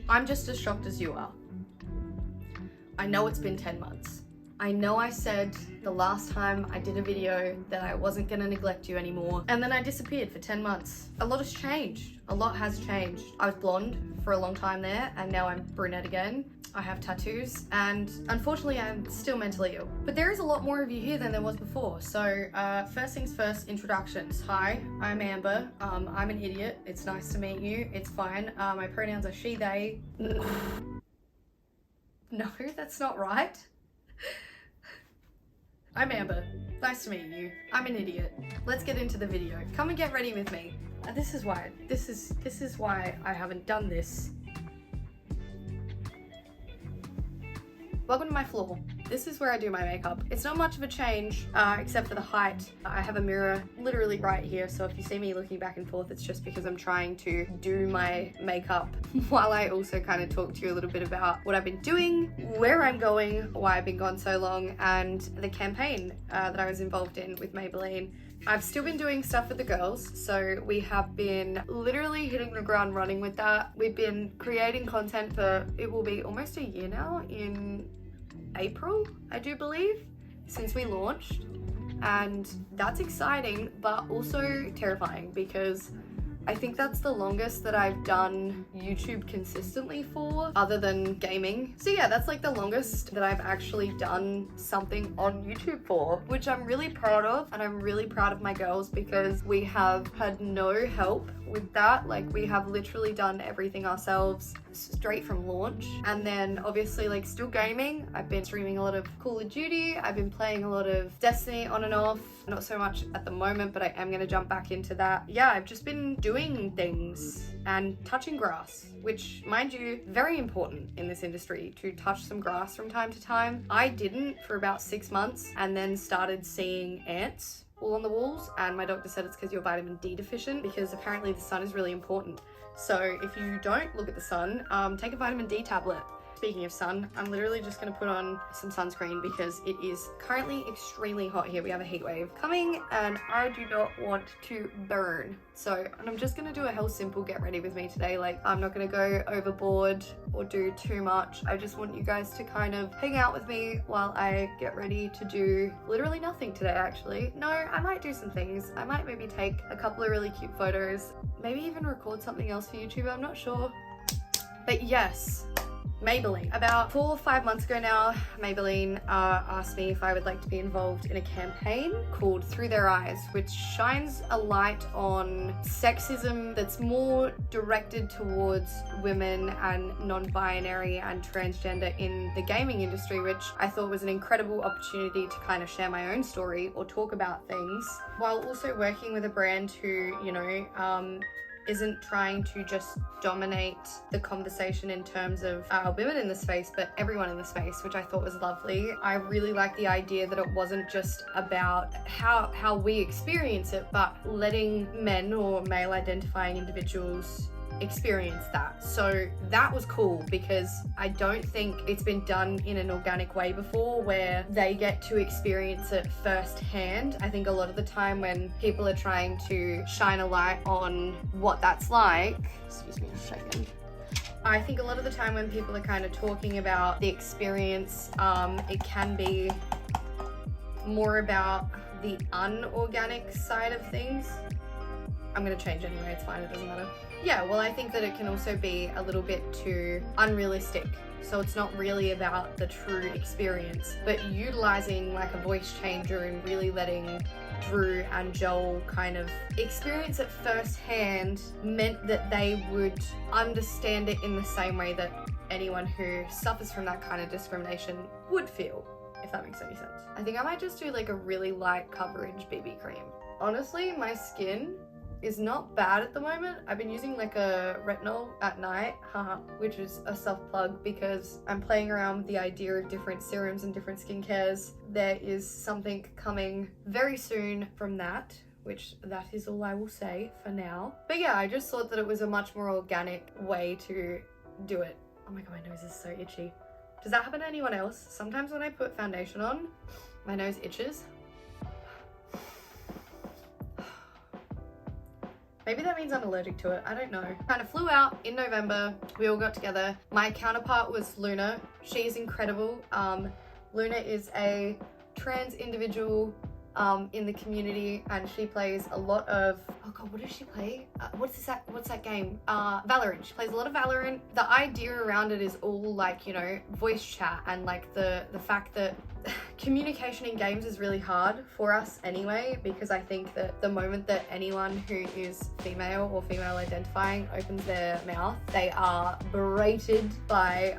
I'm just as shocked as you are. I know it's been 10 months. I know I said the last time I did a video that I wasn't gonna neglect you anymore, and then I disappeared for 10 months. A lot has changed. A lot has changed. I was blonde for a long time there, and now I'm brunette again. I have tattoos, and unfortunately I'm still mentally ill. But there is a lot more of you here than there was before. So first things first, introductions. Hi, I'm Amber. I'm an idiot. It's nice to meet you. It's fine. My pronouns are she, they. No, that's not right. I'm Amber. Nice to meet you. I'm an idiot. Let's get into the video. Come and get ready with me. This is why I haven't done this. Welcome to my floor. This is where I do my makeup. It's not much of a change, except for the height. I have a mirror literally right here, so if you see me looking back and forth, it's just because I'm trying to do my makeup while I also kind of talk to you a little bit about what I've been doing, where I'm going, why I've been gone so long, and the campaign that I was involved in with Maybelline. I've still been doing stuff with the girls, so we have been literally hitting the ground running with that. We've been creating content for, it will be almost a year now in April, I do believe, since we launched, and that's exciting but also terrifying because I think that's the longest that I've done YouTube consistently for, other than gaming. So yeah, that's like the longest that I've actually done something on YouTube for, which I'm really proud of, and I'm really proud of my girls because we have had no help with that. Like, we have literally done everything ourselves straight from launch. And then obviously, like, still gaming. I've been streaming a lot of Call of Duty. I've been playing a lot of Destiny on and off. Not so much at the moment, but I am going to jump back into that. Yeah, I've just been doing things and touching grass, which, mind you, very important in this industry to touch some grass from time to time. I didn't for about 6 months and then started seeing ants all on the walls, and my doctor said it's because you're vitamin D deficient, because apparently the sun is really important. So if you don't look at the sun, take a vitamin D tablet. Speaking of sun, I'm literally just going to put on some sunscreen because it is currently extremely hot here. We have a heat wave coming and I do not want to burn. So I'm just going to do a hell simple get ready with me today. Like, I'm not going to go overboard or do too much. I just want you guys to kind of hang out with me while I get ready to do literally nothing today, actually. No, I might do some things. I might maybe take a couple of really cute photos, maybe even record something else for YouTube. I'm not sure. But yes, Maybelline. About 4 or 5 months ago now, Maybelline asked me if I would like to be involved in a campaign called Through Their Eyes, which shines a light on sexism that's more directed towards women and non-binary and transgender in the gaming industry, which I thought was an incredible opportunity to kind of share my own story or talk about things, while also working with a brand who, you know, isn't trying to just dominate the conversation in terms of women in the space, but everyone in the space, which I thought was lovely. I really like the idea that it wasn't just about how we experience it, but letting men or male identifying individuals experience that. So that was cool because I don't think it's been done in an organic way before where they get to experience it firsthand. I think a lot of the time when people are trying to shine a light on what that's like, excuse me a second, I think a lot of the time when people are kind of talking about the experience, it can be more about the unorganic side of things. I'm gonna change anyway, it's fine, it doesn't matter. Yeah, well, I think that it can also be a little bit too unrealistic. So it's not really about the true experience, but utilizing like a voice changer and really letting Drew and Joel kind of experience it firsthand meant that they would understand it in the same way that anyone who suffers from that kind of discrimination would feel, if that makes any sense. I think I might just do like a really light coverage BB cream. Honestly, my skin is not bad at the moment. I've been using like a retinol at night, haha, which is a self-plug because I'm playing around with the idea of different serums and different skincares. There is something coming very soon from that, which that is all I will say for now. But yeah, I just thought that it was a much more organic way to do it. Oh my god, my nose is so itchy. Does that happen to anyone else? Sometimes when I put foundation on, my nose itches. Maybe that means I'm allergic to it. I don't know. Kind of flew out in November. We all got together. My counterpart was Luna. She's incredible. Luna is a trans individual in the community, and she plays a lot of, oh god, what does she play? What's that game? Valorant. She plays a lot of Valorant. The idea around it is all like, you know, voice chat, and like the fact that communication in games is really hard for us anyway, because I think that the moment that anyone who is female or female identifying opens their mouth, they are berated by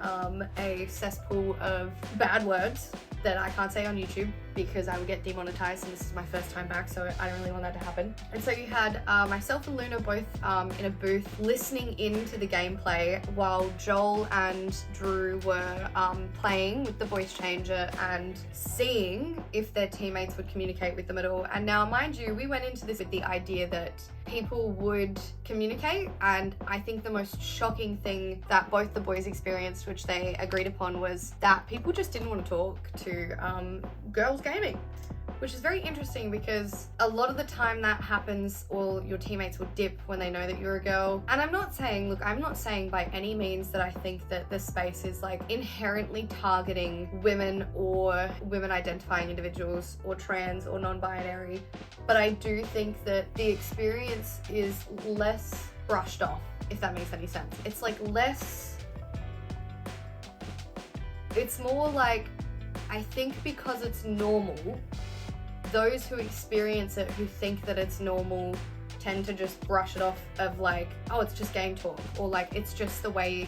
a cesspool of bad words that I can't say on YouTube because I would get demonetized, and this is my first time back, so I don't really want that to happen. And so you had myself and Luna both in a booth listening into the gameplay while Joel and Drew were playing with the voice changer and seeing if their teammates would communicate with them at all. And now, mind you, we went into this with the idea that people would communicate, and I think the most shocking thing that both the boys experienced, which they agreed upon, was that people just didn't want to talk to girls gaming, which is very interesting because a lot of the time that happens, all your teammates will dip when they know that you're a girl. And I'm not saying by any means that I think that the space is like inherently targeting women or women identifying individuals or trans or non-binary, but I do think that the experience is less brushed off, if that makes any sense. It's like it's more like, I think because it's normal, those who experience it, who think that it's normal, tend to just brush it off of like, oh, it's just game talk, or like it's just the way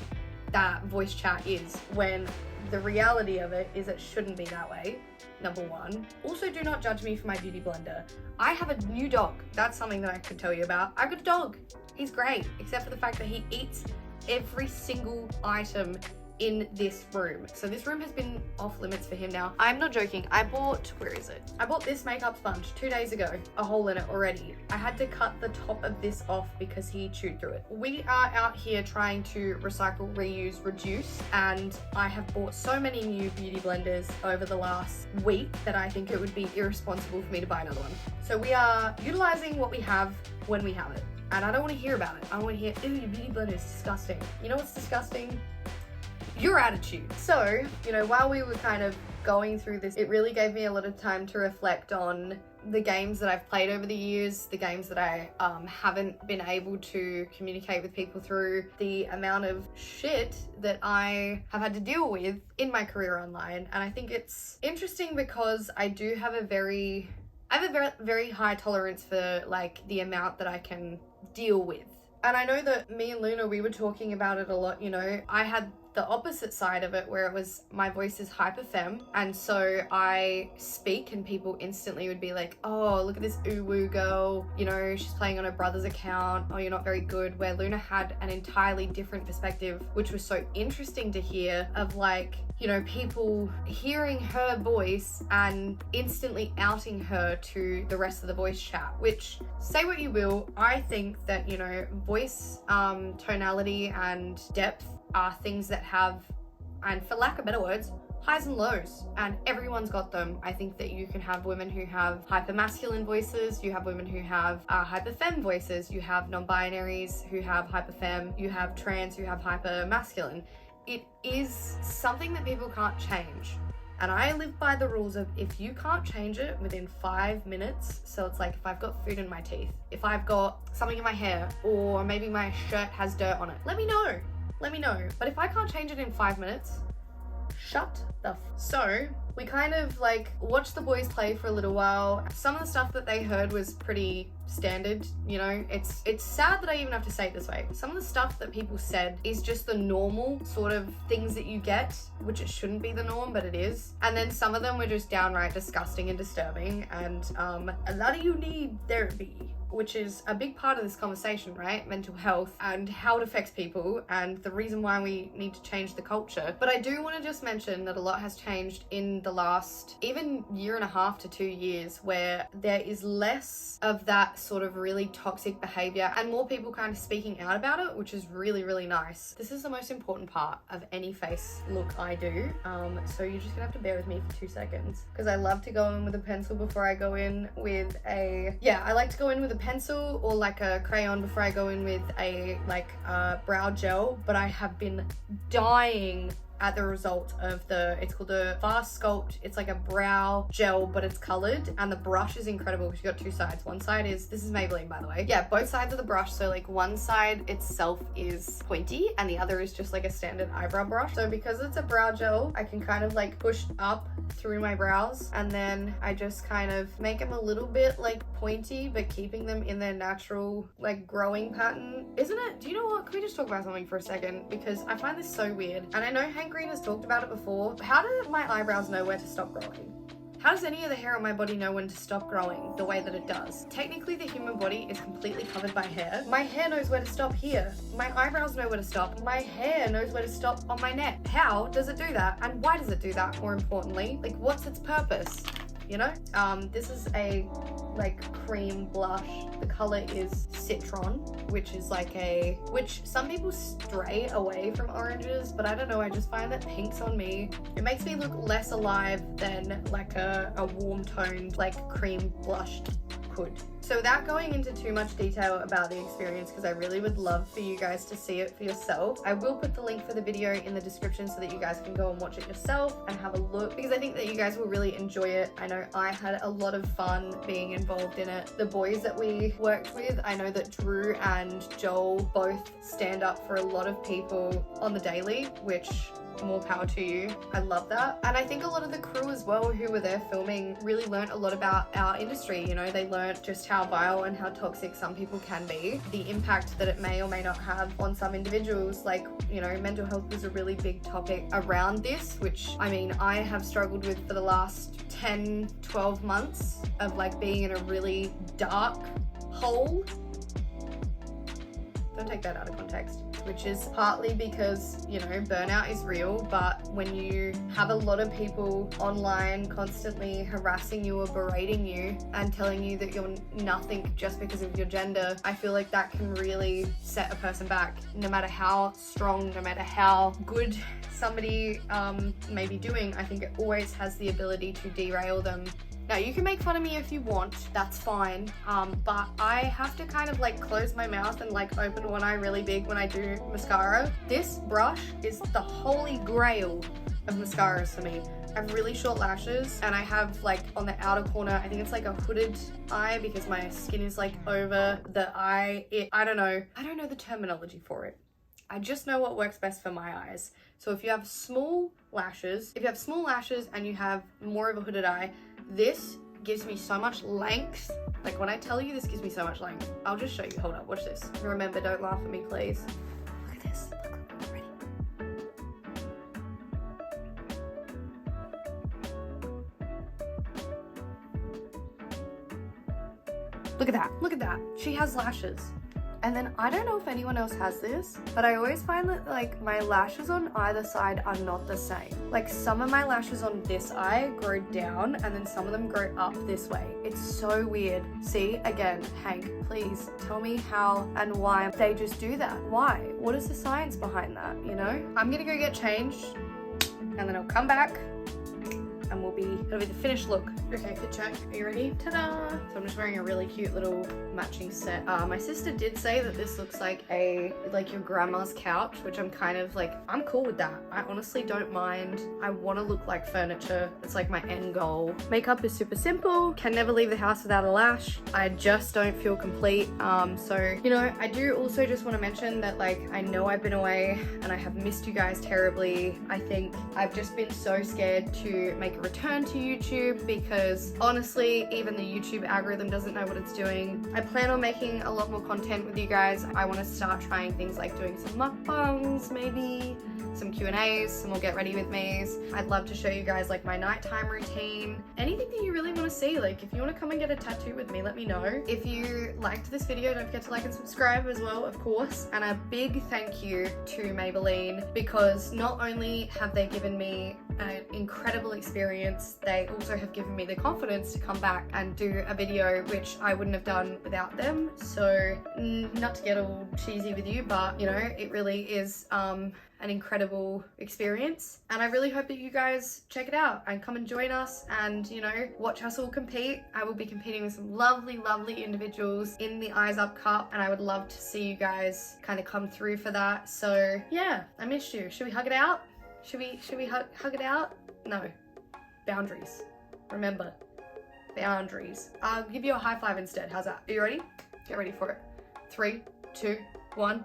that voice chat is, when the reality of it is it shouldn't be that way, number one. Also, do not judge me for my beauty blender. I have a new dog. That's something that I could tell you about. I've got a dog. He's great, except for the fact that he eats every single item in this room. So this room has been off limits for him now. I'm not joking. I bought this makeup sponge 2 days ago, a hole in it already. I had to cut the top of this off because he chewed through it. We are out here trying to recycle, reuse, reduce, and I have bought so many new beauty blenders over the last week that I think it would be irresponsible for me to buy another one. So we are utilizing what we have when we have it. And I don't want to hear about it. I want to hear, ew, your beauty blender is disgusting. You know what's disgusting? Your attitude. So, you know, while we were kind of going through this, it really gave me a lot of time to reflect on the games that I've played over the years, the games that I haven't been able to communicate with people through, the amount of shit that I have had to deal with in my career online. And I think it's interesting because I do have a very high tolerance for like the amount that I can deal with. And I know that me and Luna, we were talking about it a lot, you know. I had the opposite side of it where it was my voice is hyper femme, and so I speak and people instantly would be like, oh, look at this woo girl, you know, she's playing on her brother's account, oh, you're not very good. Where Luna had an entirely different perspective, which was so interesting to hear, of like, you know, people hearing her voice and instantly outing her to the rest of the voice chat. Which, say what you will, I think that, you know, voice tonality and depth are things that have, and for lack of better words, highs and lows, and everyone's got them. I think that you can have women who have hyper masculine voices, you have women who have hyper femme voices, you have non-binaries who have hyper femme, you have trans who have hyper masculine. It is something that people can't change. And I live by the rules of, if you can't change it within 5 minutes, so it's like if I've got food in my teeth, if I've got something in my hair, or maybe my shirt has dirt on it, let me know. But if I can't change it in 5 minutes, shut the f. So we kind of like watched the boys play for a little while. Some of the stuff that they heard was pretty standard, you know. It's sad that I even have to say it this way. Some of the stuff that people said is just the normal sort of things that you get, which it shouldn't be the norm, but it is. And then some of them were just downright disgusting and disturbing, and a lot of you need therapy, which is a big part of this conversation, right? Mental health and how it affects people, and the reason why we need to change the culture. But I do want to just mention that a lot has changed in in the last even year and a half to 2 years where there is less of that sort of really toxic behavior and more people kind of speaking out about it, which is really, really nice. This is the most important part of any face look I do. So you're just gonna have to bear with me for 2 seconds because I love to go in with a pencil before I go in with a, I like to go in with a pencil or like a crayon before I go in with a brow gel, but I have been dying at the result of it's called the Fast Sculpt. It's like a brow gel, but it's colored, and the brush is incredible because you got 2 sides. One side is, this is Maybelline by the way. Yeah, both sides of the brush. So like one side itself is pointy and the other is just like a standard eyebrow brush. So because it's a brow gel, I can kind of like push up through my brows and then I just kind of make them a little bit like pointy, but keeping them in their natural like growing pattern. Isn't it? Do you know what? Can we just talk about something for a second? Because I find this so weird. And I know Hank Green has talked about it before. How do my eyebrows know where to stop growing? How does any of the hair on my body know when to stop growing the way that it does? Technically, the human body is completely covered by hair. My hair knows where to stop here. My eyebrows know where to stop. My hair knows where to stop on my neck. How does it do that? And why does it do that, more importantly? Like, what's its purpose? You know? This is a like cream blush. The color is Citron, which is like which some people stray away from oranges, but I don't know, I just find that pinks on me, it makes me look less alive than like a warm toned like cream blush could. So without going into too much detail about the experience, because I really would love for you guys to see it for yourself, I will put the link for the video in the description so that you guys can go and watch it yourself and have a look, because I think that you guys will really enjoy it. I know I had a lot of fun being involved in it. The boys that we worked with, I know that Drew and Joel both stand up for a lot of people on the daily, which more power to you. I love that. And I think a lot of the crew as well who were there filming really learned a lot about our industry. You know, they learned just how vile and how toxic some people can be, the impact that it may or may not have on some individuals. Like, you know, mental health is a really big topic around this, which I mean, I have struggled with for the last 10, 12 months of like being in a really dark hole. Don't take that out of context. Which is partly because, you know, burnout is real, but when you have a lot of people online constantly harassing you or berating you and telling you that you're nothing just because of your gender, I feel like that can really set a person back. No matter how strong, no matter how good somebody may be doing, I think it always has the ability to derail them. Now, you can make fun of me if you want, that's fine, but I have to kind of like close my mouth and like open one eye really big when I do mascara. This brush is the holy grail of mascaras for me. I have really short lashes and I have like on the outer corner, I think it's like a hooded eye because my skin is like over the eye. I don't know the terminology for it. I just know what works best for my eyes. So if you have small lashes and you have more of a hooded eye, this gives me so much length. Like when I tell you this gives me so much length, I'll just show you. Hold up, watch this. Remember, don't laugh at me, please. Look at this. Look, ready? Look at that. Look at that. She has lashes. And then I don't know if anyone else has this, but I always find that like my lashes on either side are not the same. Like some of my lashes on this eye grow down and then some of them grow up this way. It's so weird. See, again, Hank, please tell me how and why they just do that. Why? What is the science behind that, you know? I'm gonna go get changed and then I'll come back and it'll be the finished look. Okay, fit check. Are you ready? Ta-da! So I'm just wearing a really cute little matching set. My sister did say that this looks like your grandma's couch, which I'm kind of like, I'm cool with that. I honestly don't mind. I want to look like furniture. It's like my end goal. Makeup is super simple. Can never leave the house without a lash. I just don't feel complete. So, you know, I do also just want to mention that like, I know I've been away and I have missed you guys terribly. I think I've just been so scared to make a return to YouTube because honestly, even the YouTube algorithm doesn't know what it's doing. I plan on making a lot more content with you guys. I want to start trying things like doing some mukbangs, maybe some Q&As, some more get ready with me's. I'd love to show you guys like my nighttime routine. Anything that you really want to see, like if you want to come and get a tattoo with me, let me know. If you liked this video, don't forget to like and subscribe as well, of course. And a big thank you to Maybelline because not only have they given me an incredible experience. They also have given me the confidence to come back and do a video, which I wouldn't have done without them. So not to get all cheesy with you, but you know, it really is an incredible experience, and I really hope that you guys check it out and come and join us and, you know, watch us all compete. I will be competing with some lovely individuals in the Eyes Up Cup, and I would love to see you guys kind of come through for that. So yeah, I missed you. Should we hug it out? Should we hug it out? No. Boundaries. Remember, boundaries. I'll give you a high five instead. How's that? Are you ready? Get ready for it. 3, 2, 1.